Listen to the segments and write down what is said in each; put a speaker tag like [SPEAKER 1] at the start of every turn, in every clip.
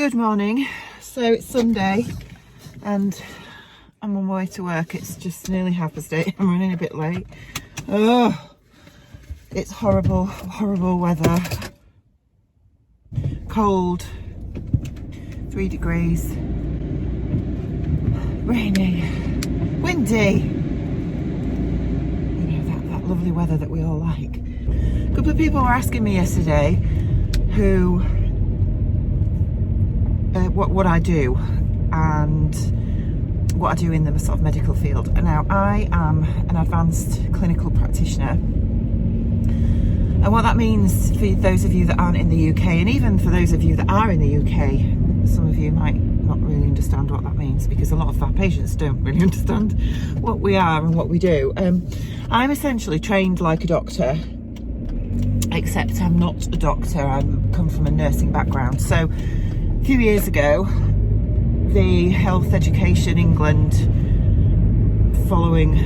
[SPEAKER 1] Good morning. So it's Sunday and I'm on my way to work. It's just nearly 8:30. I'm running a bit late. Oh, it's horrible weather. Cold, 3 degrees, rainy, windy. You know, that lovely weather that we all like. A couple of people were asking me yesterday who what I do and what I do in the sort of medical field. And now I am an advanced clinical practitioner, and what that means for those of you that aren't in the UK, and even for those of you that are in the UK, some of you might not really understand what that means because a lot of our patients don't really understand what we are and what we do. I'm essentially trained like a doctor, except I'm not a doctor. I come from a nursing background. So a few years ago, the Health Education England, following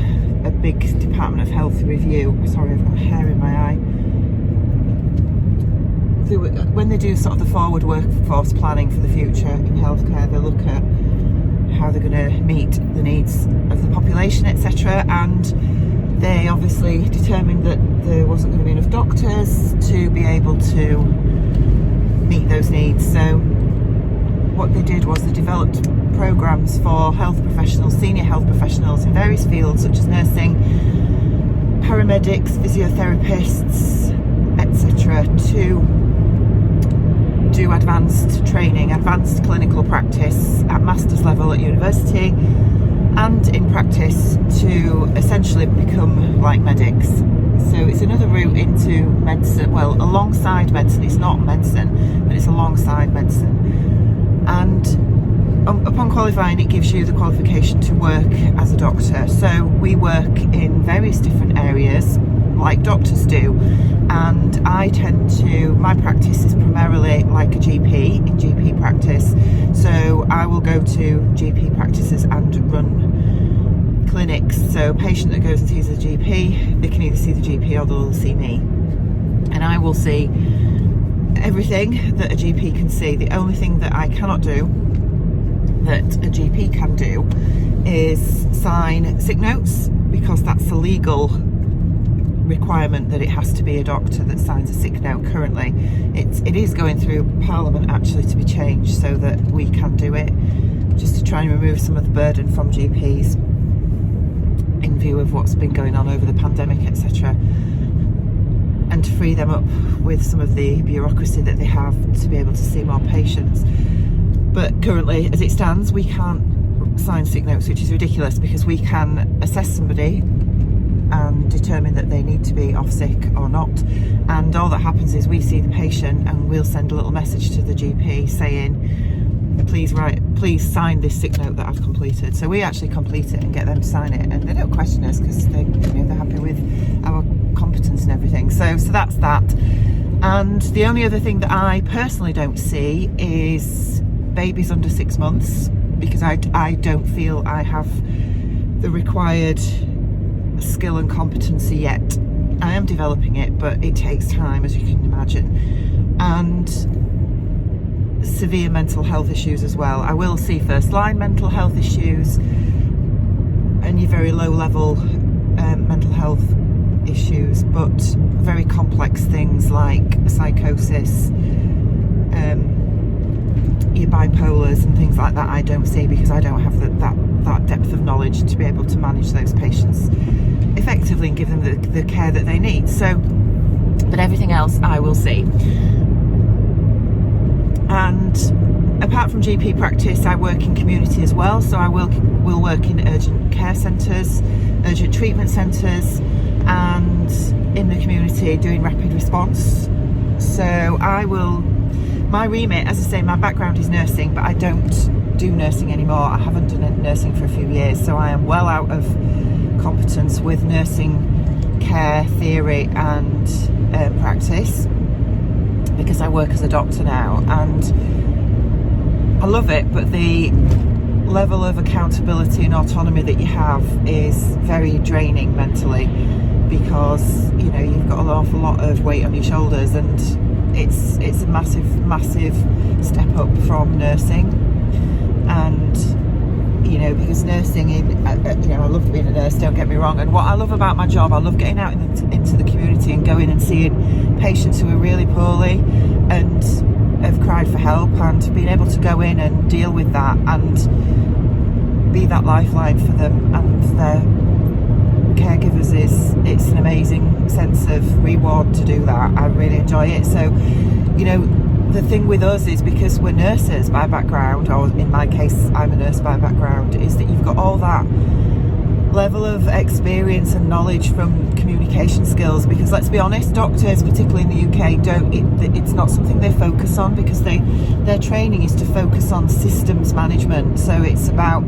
[SPEAKER 1] a big Department of Health review, sorry, I've got hair in my eye, when they do sort of the forward workforce planning for the future in healthcare, they look at how they're going to meet the needs of the population, etc. And they obviously determined that there wasn't going to be enough doctors to be able to meet those needs. So what they did was they developed programs for health professionals, senior health professionals in various fields such as nursing, paramedics, physiotherapists, etc., to do advanced training, advanced clinical practice at master's level at university and in practice to essentially become like medics. So it's another route into medicine, well, alongside medicine. It's not medicine, but it's alongside medicine. And upon qualifying, it gives you the qualification to work as a doctor. So we work in various different areas like doctors do, and my practice is primarily like a GP in GP practice. So I will go to GP practices and run clinics. So a patient that goes and sees a GP, they can either see the GP or they'll see me, and I will see everything that a GP can see. The only thing that I cannot do, that a GP can do, is sign sick notes, because that's a legal requirement that it has to be a doctor that signs a sick note. Currently it is going through Parliament actually to be changed so that we can do it, just to try and remove some of the burden from GPs in view of what's been going on over the pandemic, etc., and to free them up with some of the bureaucracy that they have to be able to see more patients. But currently, as it stands, we can't sign sick notes, which is ridiculous, because we can assess somebody and determine that they need to be off sick or not. And all that happens is we see the patient and we'll send a little message to the GP saying, please sign this sick note that I've completed. So we actually complete it and get them to sign it, and they don't question us because they're happy with our competence and everything. So that's that. And the only other thing that I personally don't see is babies under 6 months, because I don't feel I have the required skill and competency yet. I am developing it, but it takes time, as you can imagine. And severe mental health issues as well. I will see first line mental health issues and your very low level mental health issues, but very complex things like psychosis, your bipolars and things like that I don't see, because I don't have that depth of knowledge to be able to manage those patients effectively and give them the care that they need. So, but everything else I will see. And apart from GP practice, I work in community as well. So I will work in urgent care centres, urgent treatment centres, and in the community doing rapid response. So my remit, as I say, my background is nursing, but I don't do nursing anymore. I haven't done nursing for a few years, so I am well out of competence with nursing care theory and practice, because I work as a doctor now, and I love it, but the level of accountability and autonomy that you have is very draining mentally, because you've got an awful lot of weight on your shoulders, and it's a massive step up from nursing. And you know, because nursing I love being a nurse, don't get me wrong, and what I love about my job, I love getting out into the community and going and seeing patients who are really poorly and have cried for help, and being able to go in and deal with that and be that lifeline for them and their caregivers. It's an amazing sense of reward to do that. I really enjoy it. So, you know, the thing with us is, because we're nurses by background, or in my case I'm a nurse by background, is that you've got all that level of experience and knowledge from communication skills. Because let's be honest, doctors, particularly in the UK, it's not something they focus on, because their training is to focus on systems management. So it's about,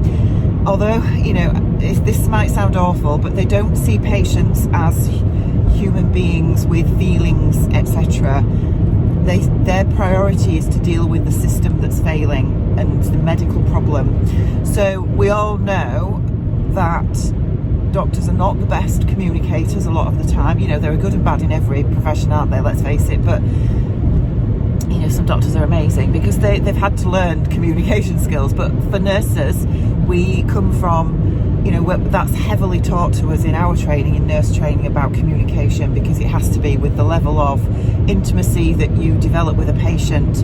[SPEAKER 1] although, you know, this might sound awful, but they don't see patients as human beings with feelings, etc. Their priority is to deal with the system that's failing and the medical problem. So we all know that doctors are not the best communicators a lot of the time. You know, there are good and bad in every profession, aren't they? Let's face it. But you know, some doctors are amazing because they've had to learn communication skills. But for nurses, we come from, you know, that's heavily taught to us in our training, in nurse training, about communication, because it has to be with the level of intimacy that you develop with a patient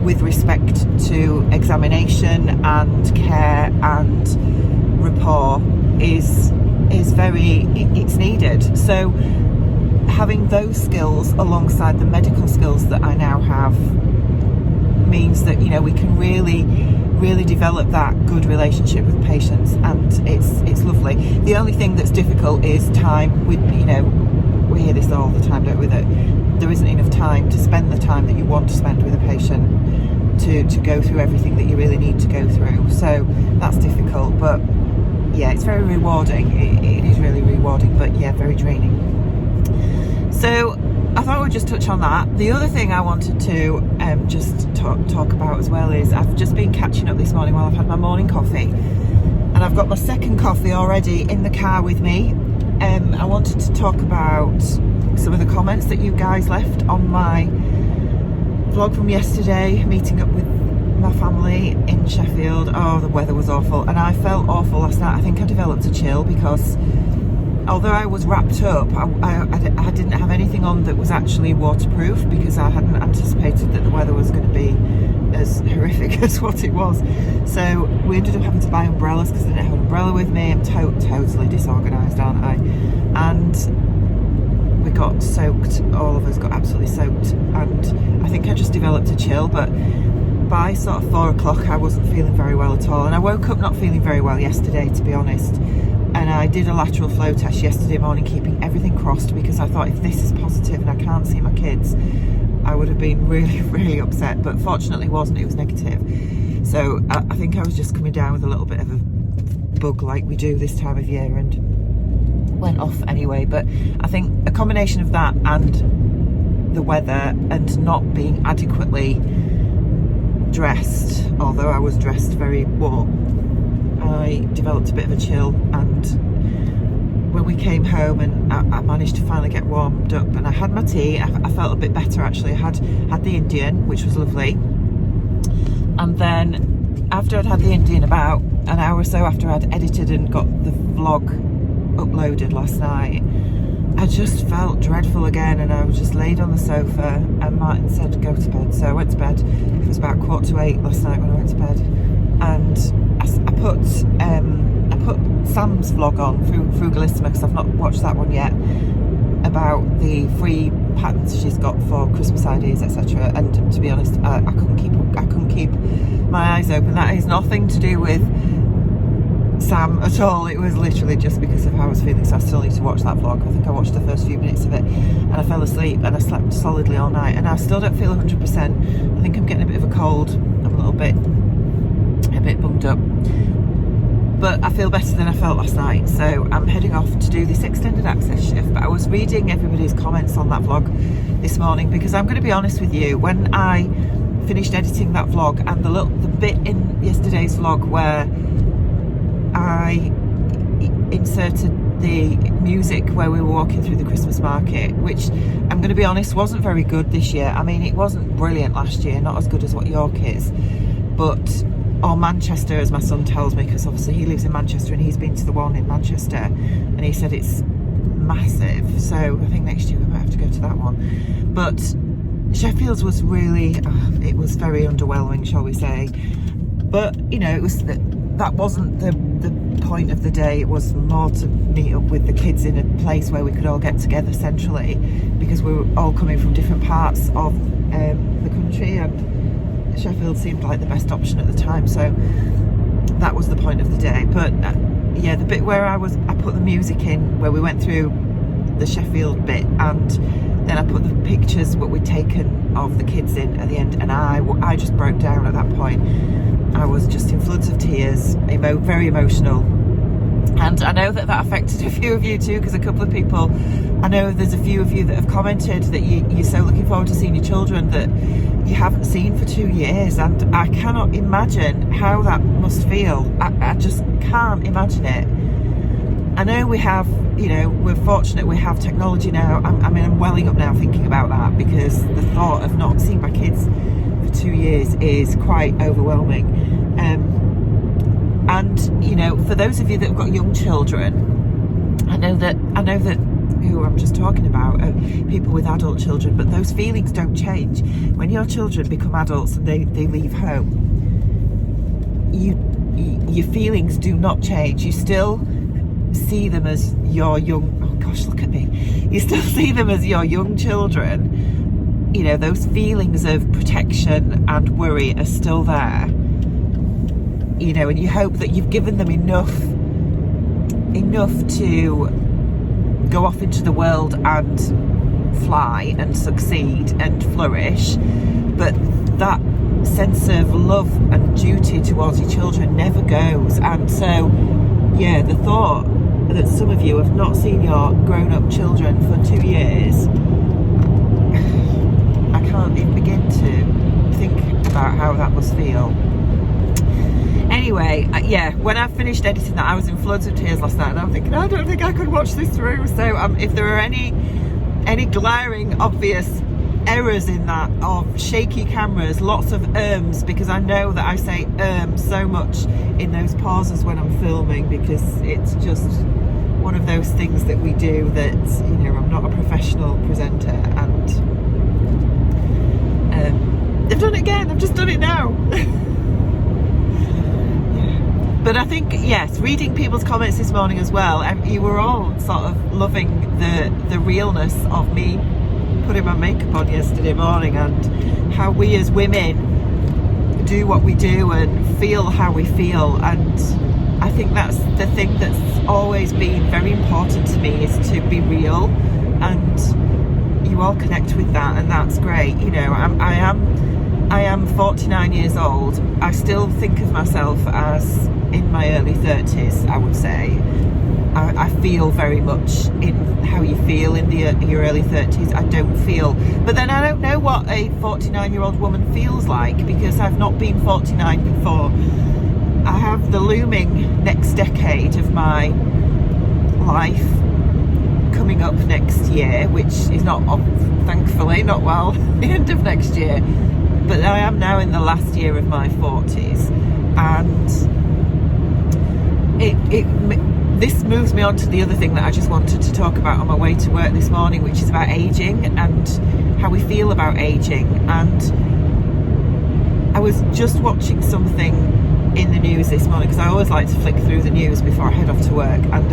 [SPEAKER 1] with respect to examination and care and rapport is it's needed. So having those skills alongside the medical skills that I now have means that, you know, we can really develop that good relationship with patients, and it's lovely. The only thing that's difficult is time. You know, we hear this all the time, don't we, that there isn't enough time to spend the time that you want to spend with a patient to go through everything that you really need to go through. So that's difficult, but yeah, it's very rewarding. It is really rewarding, but yeah, very draining. So I thought we'd just touch on that. The other thing I wanted to just talk about as well is, I've just been catching up this morning while I've had my morning coffee, and I've got my second coffee already in the car with me. I wanted to talk about some of the comments that you guys left on my vlog from yesterday, meeting up with my family in Sheffield. Oh, the weather was awful, and I felt awful last night. I think I developed a chill because although I was wrapped up, I didn't have anything on that was actually waterproof, because I hadn't anticipated that the weather was going to be as horrific as what it was. So we ended up having to buy umbrellas because I didn't have an umbrella with me. I'm totally disorganised, aren't I? And we got soaked, all of us got absolutely soaked, and I think I just developed a chill. But by sort of 4 o'clock I wasn't feeling very well at all, and I woke up not feeling very well yesterday, to be honest. And I did a lateral flow test yesterday morning, keeping everything crossed, because I thought if this is positive and I can't see my kids, I would have been really upset. But fortunately it wasn't, it was negative. So I think I was just coming down with a little bit of a bug like we do this time of year, and went off anyway. But I think a combination of that and the weather and not being adequately dressed, although I was dressed very warm, I developed a bit of a chill. And when we came home and I managed to finally get warmed up and I had my tea, I felt a bit better actually. I had the Indian, which was lovely, and then after I'd had the Indian, about an hour or so after I'd edited and got the vlog uploaded last night, I just felt dreadful again, and I was just laid on the sofa, and Martin said go to bed, so I went to bed. It was about 7:15 last night when I went to bed, and I put Sam's vlog on, Frugalissima, because I've not watched that one yet, about the free patterns she's got for Christmas ideas, etc. And to be honest, I couldn't keep my eyes open. That is nothing to do with Sam at all. It was literally just because of how I was feeling. So I still need to watch that vlog. I think I watched the first few minutes of it and I fell asleep, and I slept solidly all night, and I still don't feel 100%. I think I'm getting a bit of a cold. I'm a little bit bunged up, but I feel better than I felt last night. So I'm heading off to do this extended access shift. But I was reading everybody's comments on that vlog this morning, because I'm going to be honest with you, when I finished editing that vlog, and the bit in yesterday's vlog where I inserted the music where we were walking through the Christmas market, which I'm going to be honest wasn't very good this year. I mean, it wasn't brilliant last year, not as good as what York is, but or Manchester, as my son tells me, because obviously he lives in Manchester and he's been to the one in Manchester and he said it's massive. So I think next year we might have to go to that one. But Sheffield's was really, it was very underwhelming, shall we say. But, you know, it was that wasn't the point of the day. It was more to meet up with the kids in a place where we could all get together centrally, because we were all coming from different parts of the country, and Sheffield seemed like the best option at the time. So that was the point of the day. But yeah, the bit where I put the music in, where we went through the Sheffield bit, and then I put the pictures what we'd taken of the kids in at the end, and I just broke down at that point. I was just in floods of tears, very emotional. And I know that affected a few of you too, because a couple of people, I know there's a few of you that have commented that you're so looking forward to seeing your children that you haven't seen for 2 years, and I cannot imagine how that must feel. I just can't imagine it. I know we have, you know, we're fortunate we have technology now. I mean, I'm welling up now thinking about that, because the thought of not seeing my kids for 2 years is quite overwhelming. And you know, for those of you that have got young children, I know that who I'm just talking about are people with adult children, but those feelings don't change when your children become adults and they leave home. Your feelings do not change. You still see them as your young, oh gosh, look at me. You still see them as your young children. You know, those feelings of protection and worry are still there. You know, and you hope that you've given them enough to go off into the world and fly and succeed and flourish. But that sense of love and duty towards your children never goes. And so, yeah, the thought that some of you have not seen your grown-up children for 2 years, I can't even begin to think about how that must feel. Anyway, yeah, when I finished editing that, I was in floods of tears last night, and I'm thinking, I don't think I could watch this through. So if there are any glaring obvious errors in that, of shaky cameras, lots of because I know that I say so much in those pauses when I'm filming, because it's just one of those things that we do that, you know, I'm not a professional presenter, and I've done it again. I've just done it now. But I think, yes, reading people's comments this morning as well, you were all sort of loving the realness of me putting my makeup on yesterday morning, and how we as women do what we do and feel how we feel. And I think that's the thing that's always been very important to me, is to be real, and you all connect with that, and that's great. You know, I am 49 years old. I still think of myself as in my early 30s, I would say. I feel very much in how you feel in your early 30s. I don't feel, but then I don't know what a 49-year-old woman feels like, because I've not been 49 before. I have the looming next decade of my life coming up next year, which is not, thankfully, not well, the end of next year. But I am now in the last year of my 40s, and this moves me on to the other thing that I just wanted to talk about on my way to work this morning, which is about aging and how we feel about aging. And I was just watching something in the news this morning, because I always like to flick through the news before I head off to work, and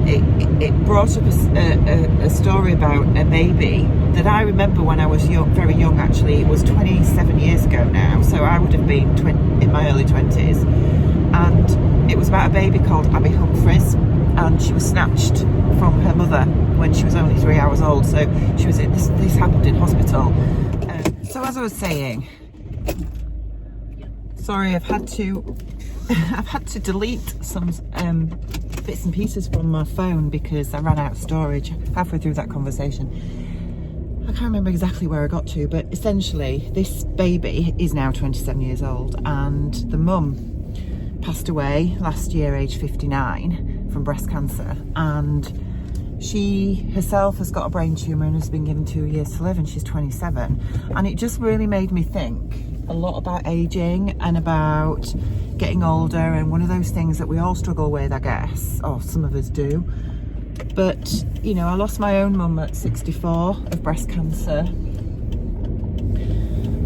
[SPEAKER 1] it brought up a story about a baby that I remember when I was young, very young actually. It was 27 years ago now, so I would have been in my early 20s, and it was about a baby called Abby Humphries, and she was snatched from her mother when she was only 3 hours old. So she was in this happened in hospital. So as I was saying, sorry, I've had to delete some bits and pieces from my phone because I ran out of storage halfway through that conversation. I can't remember exactly where I got to, but essentially this baby is now 27 years old, and the mum passed away last year, age 59, from breast cancer, and she herself has got a brain tumour and has been given 2 years to live, and she's 27. And it just really made me think a lot about aging and about getting older, and one of those things that we all struggle with, I guess, or some of us do. But, you know, I lost my own mum at 64 of breast cancer.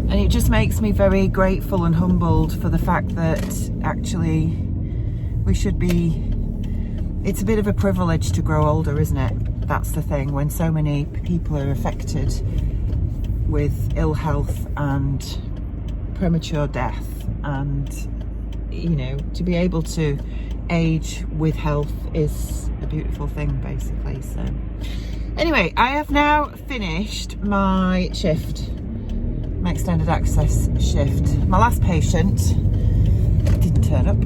[SPEAKER 1] And it just makes me very grateful and humbled for the fact that actually we should be, it's a bit of a privilege to grow older, isn't it? That's the thing, when so many people are affected with ill health and premature death, and, you know, to be able to age with health is a beautiful thing, basically. So anyway, I have now finished my shift, my extended access shift. My last patient didn't turn up,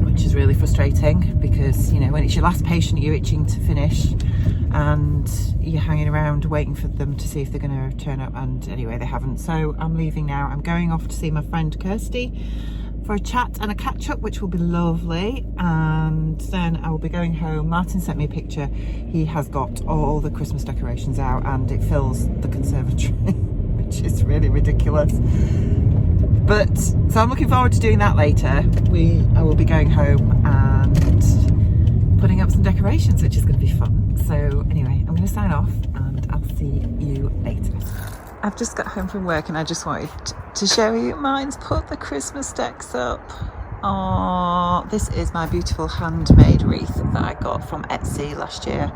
[SPEAKER 1] which is really frustrating, because, you know, when it's your last patient, you're itching to finish and you're hanging around waiting for them to see if they're going to turn up, and anyway, they haven't. So I'm leaving now. I'm going off to see my friend Kirsty for a chat and a catch up, which will be lovely, and then I will be going home. Martin sent me a picture. He has got all the Christmas decorations out and it fills the conservatory which is really ridiculous. But so I'm looking forward to doing that later. I will be going home and putting up some decorations, which is going to be fun. So anyway, I'm going to sign off and I'll see you later. I've just got home from work and I just wanted to show you, mine's put the Christmas decks up. Oh, this is my beautiful handmade wreath that I got from Etsy last year.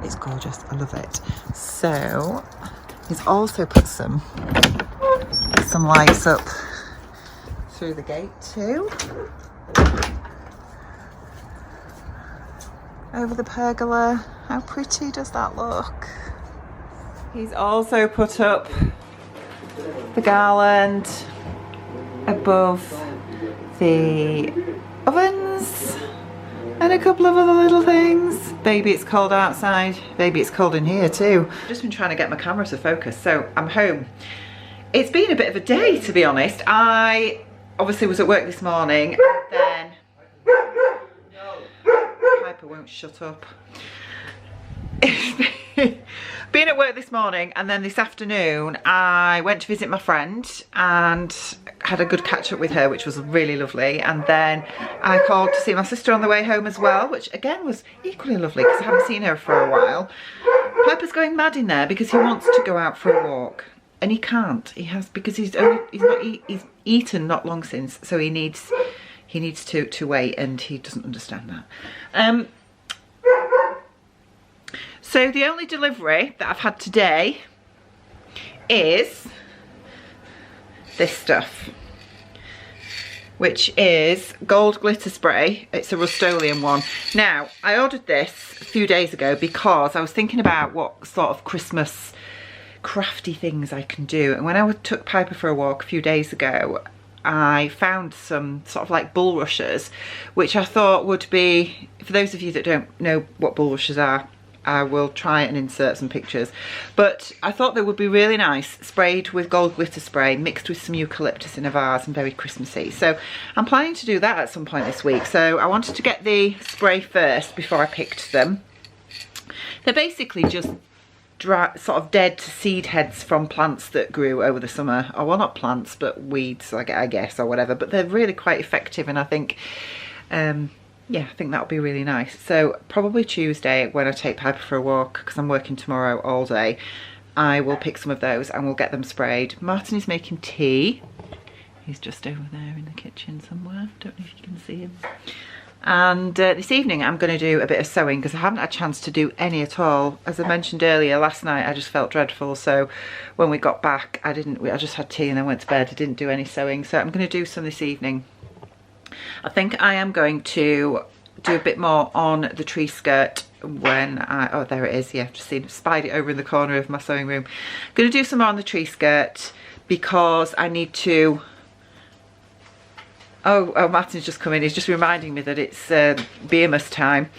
[SPEAKER 1] It's gorgeous, I love it. So he's also put some lights up through the gate too. Over the pergola. How pretty does that look? He's also put up the garland above the ovens and a couple of other little things. Baby, it's cold outside. Baby, it's cold in here too. I've just been trying to get my camera to focus, so I'm home. It's been a bit of a day, to be honest. I obviously was at work this morning, and then Piper won't shut up. Being at work this morning, and then this afternoon I went to visit my friend and had a good catch up with her, which was really lovely, and then I called to see my sister on the way home as well, which again was equally lovely because I haven't seen her for a while. Piper's going mad in there because he wants to go out for a walk and he can't. He has, because he's eaten not long since, so he needs to wait, and he doesn't understand that. So the only delivery that I've had today is this stuff, which is gold glitter spray. It's a Rust-Oleum one. Now, I ordered this a few days ago because I was thinking about what sort of Christmas crafty things I can do. And when I took Piper for a walk a few days ago, I found some sort of like bulrushes, which I thought would be, for those of you that don't know what bulrushes are, I will try and insert some pictures, but I thought they would be really nice, sprayed with gold glitter spray, mixed with some eucalyptus in a vase, and very Christmassy. So I'm planning to do that at some point this week. So I wanted to get the spray first before I picked them. They're basically just dry, sort of dead seed heads from plants that grew over the summer. Oh, well, not plants, but weeds, I guess, or whatever. But they're really quite effective, and I think yeah, I think that'll be really nice. So probably Tuesday when I take Piper for a walk, because I'm working tomorrow all day, I will pick some of those and we'll get them sprayed. Martin is making tea. He's just over there in the kitchen somewhere. Don't know if you can see him. And this evening I'm going to do a bit of sewing because I haven't had a chance to do any at all. As I mentioned earlier, last night I just felt dreadful, so when we got back I just had tea and then went to bed. I didn't do any sewing, so I'm going to do some this evening. I think I am going to do a bit more on the tree skirt when oh, there it is, yeah, I've just spied it over in the corner of my sewing room. I'm going to do some more on the tree skirt because I need to, oh, Martin's just come in, he's just reminding me that it's Beermas time.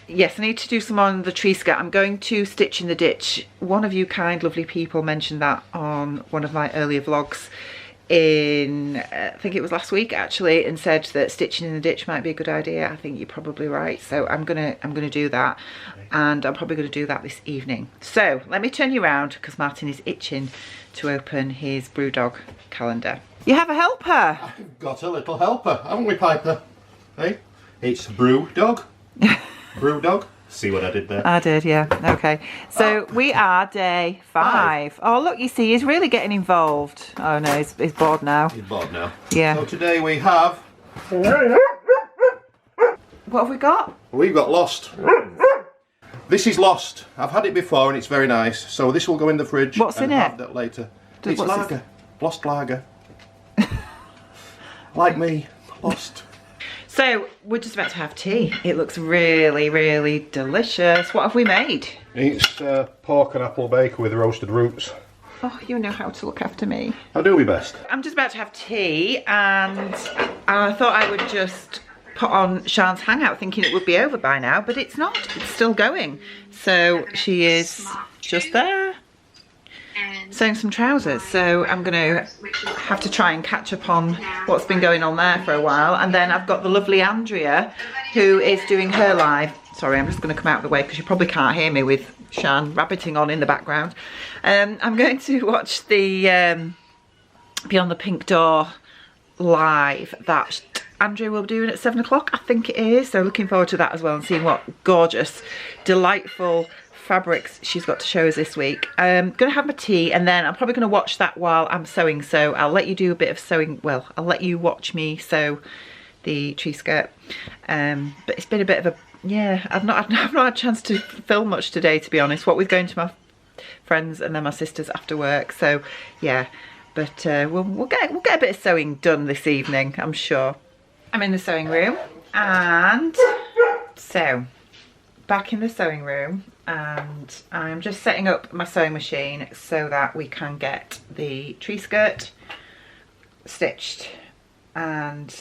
[SPEAKER 1] Yes, I need to do some on the tree skirt. I'm going to stitch in the ditch. One of you kind, lovely people mentioned that on one of my earlier vlogs. in, I think it was last week actually, and said that stitching in the ditch might be a good idea. I think you're probably right. So I'm gonna do that, and I'm probably gonna do that this evening. So let me turn you around because Martin is itching to open his Brewdog calendar. You have a helper.
[SPEAKER 2] I've got a little helper, haven't we, Piper? Hey, it's Brewdog. Brewdog. See what I did there?
[SPEAKER 1] I did, yeah. Okay. So we are day 5. Oh, look, you see, he's really getting involved. Oh, no, he's bored now.
[SPEAKER 2] He's bored now.
[SPEAKER 1] Yeah.
[SPEAKER 2] So today we have...
[SPEAKER 1] What have we got?
[SPEAKER 2] We've got Lost. This is Lost. I've had it before and it's very nice. So this will go in the fridge.
[SPEAKER 1] What's in
[SPEAKER 2] and
[SPEAKER 1] it?
[SPEAKER 2] Have that later. It's lager.
[SPEAKER 1] This?
[SPEAKER 2] Lost lager. Like me. Lost.
[SPEAKER 1] So we're just about to have tea. It looks really, really delicious. What have we made?
[SPEAKER 2] It's pork and apple bacon with roasted roots.
[SPEAKER 1] Oh, you know how to look after me.
[SPEAKER 2] I'll do my best.
[SPEAKER 1] I'm just about to have tea, and I thought I would just put on Sian's Hangout thinking it would be over by now, but it's not. It's still going. So she is just there sewing some trousers. So I'm going to have to try and catch up on what's been going on there for a while. And then I've got the lovely Andrea who is doing her live. Sorry, I'm just going to come out of the way because you probably can't hear me with Sian rabbiting on in the background. I'm going to watch the Beyond the Pink Door live that Andrea will be doing at 7 o'clock, I think it is. So looking forward to that as well, and seeing what gorgeous, delightful fabrics she's got to show us this week. I'm gonna have my tea, and then I'm probably gonna watch that while I'm sewing. So I'll let you do a bit of sewing. Well, I'll let you watch me sew the tree skirt. But it's been a bit of a, yeah, I've not had a chance to film much today, to be honest. What with going to my friends and then my sisters after work. So yeah, but we'll get a bit of sewing done this evening, I'm sure. I'm in the sewing room, and so back in the sewing room, and I'm just setting up my sewing machine so that we can get the tree skirt stitched. And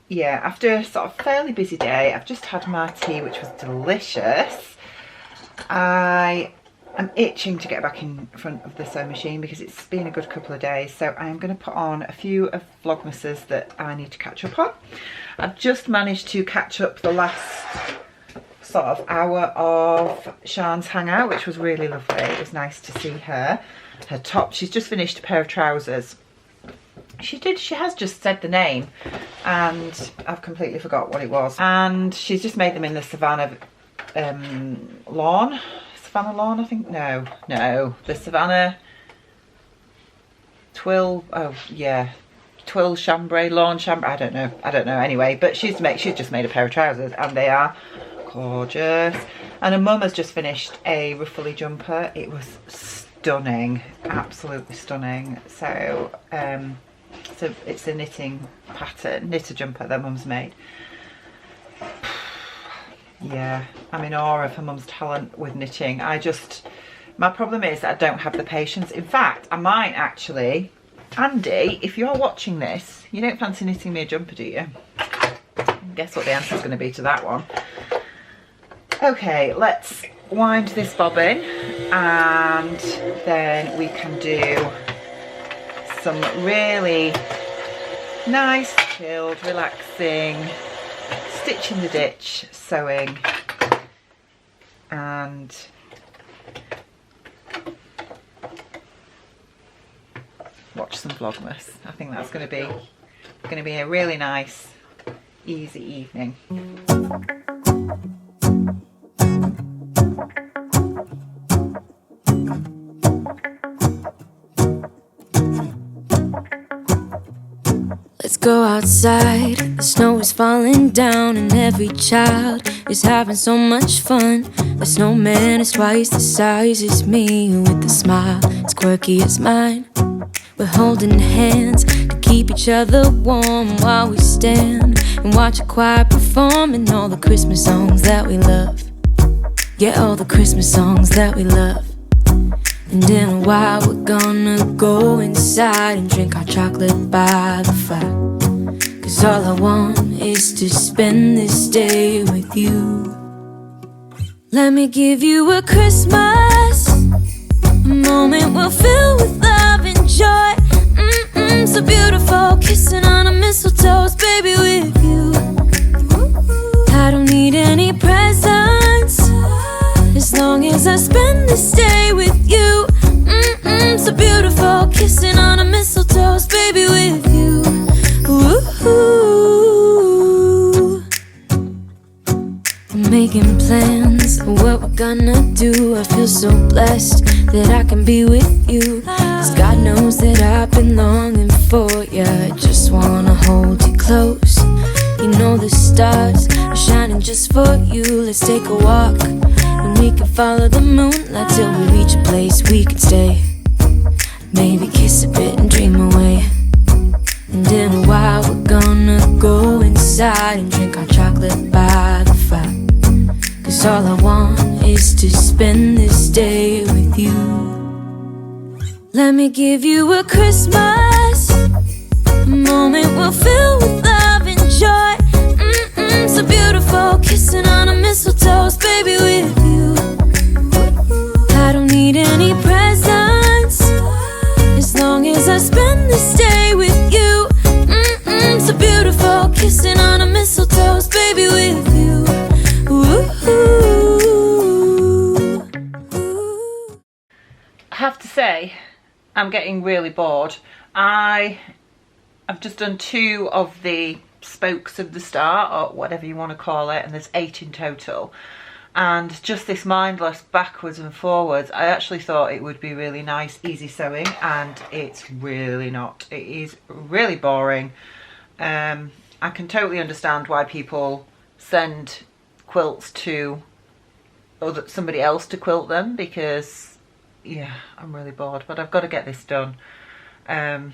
[SPEAKER 1] yeah, after a sort of fairly busy day, I've just had my tea, which was delicious. I am itching to get back in front of the sewing machine because it's been a good couple of days. So I'm going to put on a few of Vlogmas's that I need to catch up on. I've just managed to catch up the last sort of hour of Sian's Hangout, which was really lovely. It was nice to see her. Her top, she's just finished a pair of trousers. She has just said the name and I've completely forgot what it was. And she's just made them in the Savannah lawn. Savannah lawn, I think. No, the Savannah twill. Oh yeah, twill chambray, lawn chambray. I don't know. Anyway, but she's just made a pair of trousers, and they are gorgeous. And her mum has just finished a ruffly jumper. It was stunning, absolutely stunning. So so it's a knitting pattern, knitted jumper that mum's made. Yeah, I'm in awe of her mum's talent with knitting. My problem is that I don't have the patience. In fact, I might actually, Andy, if you're watching this, you don't fancy knitting me a jumper, do you? Guess what the answer is going to be to that one. Okay, let's wind this bobbin, and then we can do some really nice, chilled, relaxing stitch in the ditch sewing, and watch some Vlogmas. I think that's going to be a really nice, easy evening.
[SPEAKER 3] Let's go outside, the snow is falling down and every child is having so much fun. The snowman is twice the size as me, with a smile as quirky as mine. We're holding hands to keep each other warm while we stand and watch a choir performing all the Christmas songs that we love. Yeah, all the Christmas songs that we love. And in a while we're gonna go inside and drink our chocolate by the fire. 'Cause all I want is to spend this day with you. Let me give you a Christmas, a moment we'll fill with love and joy. So beautiful. blessed that I can be with you. 'Cause God knows that I've been longing for you. Just wanna hold you close. You know the stars are shining just for you. Let's take a walk and we can follow the moonlight till we reach a place we can stay. Maybe kiss a bit and dream away. And in a while we're gonna go inside and drink our chocolate by the fire. 'Cause all I want is to spend this day with you. Let me give you a Christmas, a moment we'll fill with love and joy. So beautiful, kissing on a mistletoe, baby, with you. I don't need any presents, as long as I spend this day with you. So beautiful, kissing on a mistletoe, baby, with you.
[SPEAKER 1] I have to say, I'm getting really bored. I've just done 2 of the spokes of the star, or whatever you want to call it, and there's 8 in total. And just this mindless backwards and forwards, I actually thought it would be really nice, easy sewing, and it's really not. It is really boring. I can totally understand why people send quilts to somebody else to quilt them, because yeah, I'm really bored, but I've got to get this done. Yeah,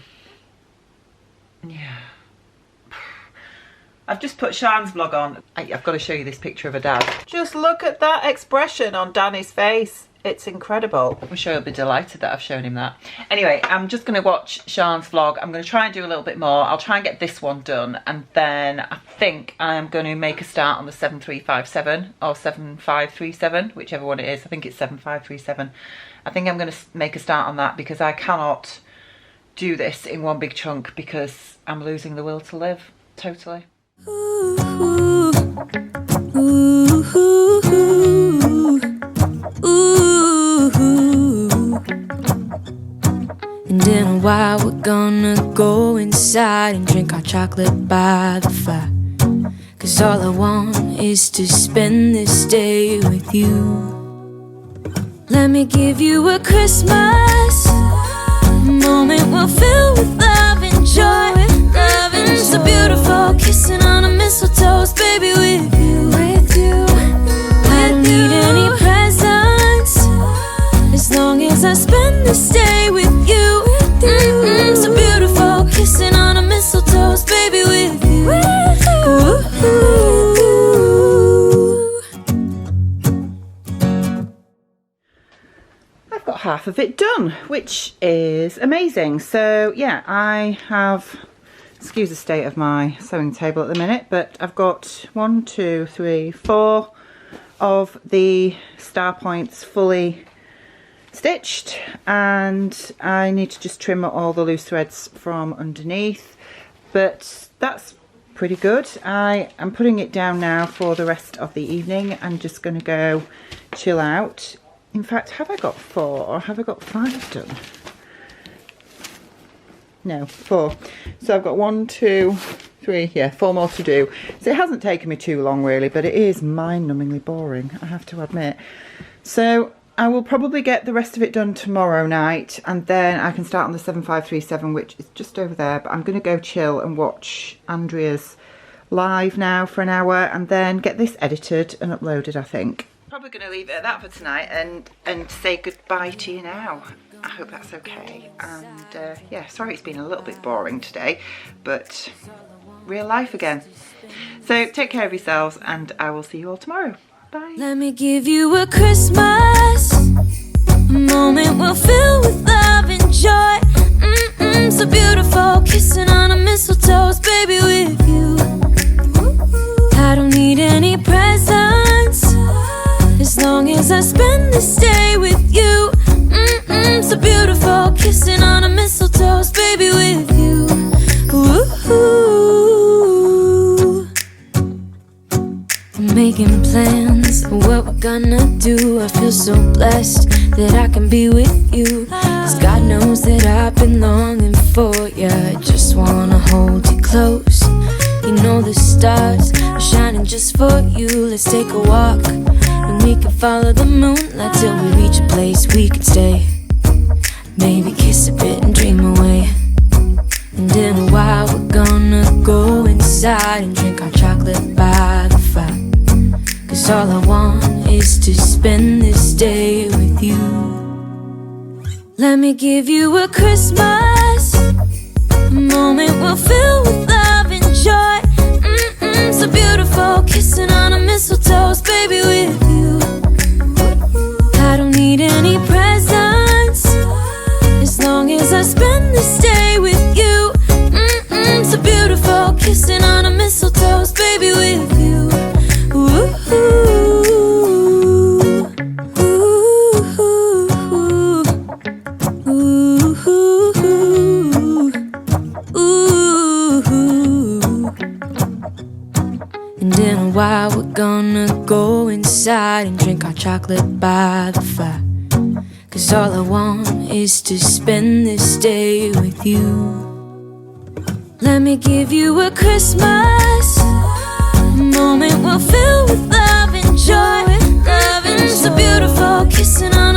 [SPEAKER 1] I've just put Sian's vlog on. I've got to show you this picture of her dad. Just look at that expression on Danny's face. It's incredible. I'm sure he'll be delighted that I've shown him that. Anyway, I'm just going to watch Sian's vlog. I'm going to try and do a little bit more. I'll try and get this one done, and then I think I'm going to make a start on the 7357 or 7537, whichever one it is. I think it's 7537. I think I'm going to make a start on that, because I cannot do this in one big chunk, because I'm losing the will to live. Totally.
[SPEAKER 3] Ooh, ooh, ooh, ooh, ooh. And in a while we're gonna go inside and drink our chocolate by the fire. 'Cause all I want is to spend this day with you. Let me give you a Christmas, a moment we'll fill with love and joy. Love and so beautiful, kissing on a mistletoe, baby, with you. I don't need any presents, as long as I spend this day with you. So beautiful, kissing on a mistletoe, baby, with you.
[SPEAKER 1] I've got half of it done, which is amazing. So yeah, I have, excuse the state of my sewing table at the minute, but I've got 1, 2, 3, 4 of the star points fully stitched, and I need to just trim all the loose threads from underneath, but that's pretty good. I am putting it down now for the rest of the evening. I'm just going to go chill out. In fact, have I got 4 or have I got 5 done? No, 4. So I've got 1, 2, 3, yeah, 4 more to do. So it hasn't taken me too long really, but it is mind-numbingly boring, I have to admit. So I will probably get the rest of it done tomorrow night, and then I can start on the 7537, which is just over there. But I'm going to go chill and watch Andrea's live now for an hour, and then get this edited and uploaded, I think. Probably going to leave it at that for tonight, and say goodbye to you now. I hope that's okay. And yeah, sorry it's been a little bit boring today, but real life again. So take care of yourselves, and I will see you all tomorrow. Bye.
[SPEAKER 3] Let me give you a Christmas, a moment we'll fill with love and joy. So beautiful, kissing on a mistletoe, baby, with you. I don't need any presents, as long as I spend this day with you. So beautiful, kissing on a mistletoe, baby, with you. I'm making plans for what we're gonna do. I feel so blessed that I can be with you. 'Cause God knows that I've been longing for you. Just wanna hold you close. You know the stars are shining just for you. Let's take a walk and we can follow the moonlight till we reach a place we can stay. Maybe kiss a bit and dream away. And in a while we're gonna go inside and drink our chocolate by the fire. 'Cause all I want is to spend this day with you. Let me give you a Christmas, a moment we'll fill with love and joy. So beautiful, kissing on a mistletoe, baby, with you. I don't need any presents, as long as I spend this day with you. So beautiful, kissing on a mistletoe, baby, with you. Ooh, ooh, ooh, ooh, ooh. And in a while we're gonna go inside and drink our chocolate by the fire. 'Cause all I want is to spend this day with you. Let me give you a Christmas, a moment we'll fill with love and joy. Love and so beautiful, kissing on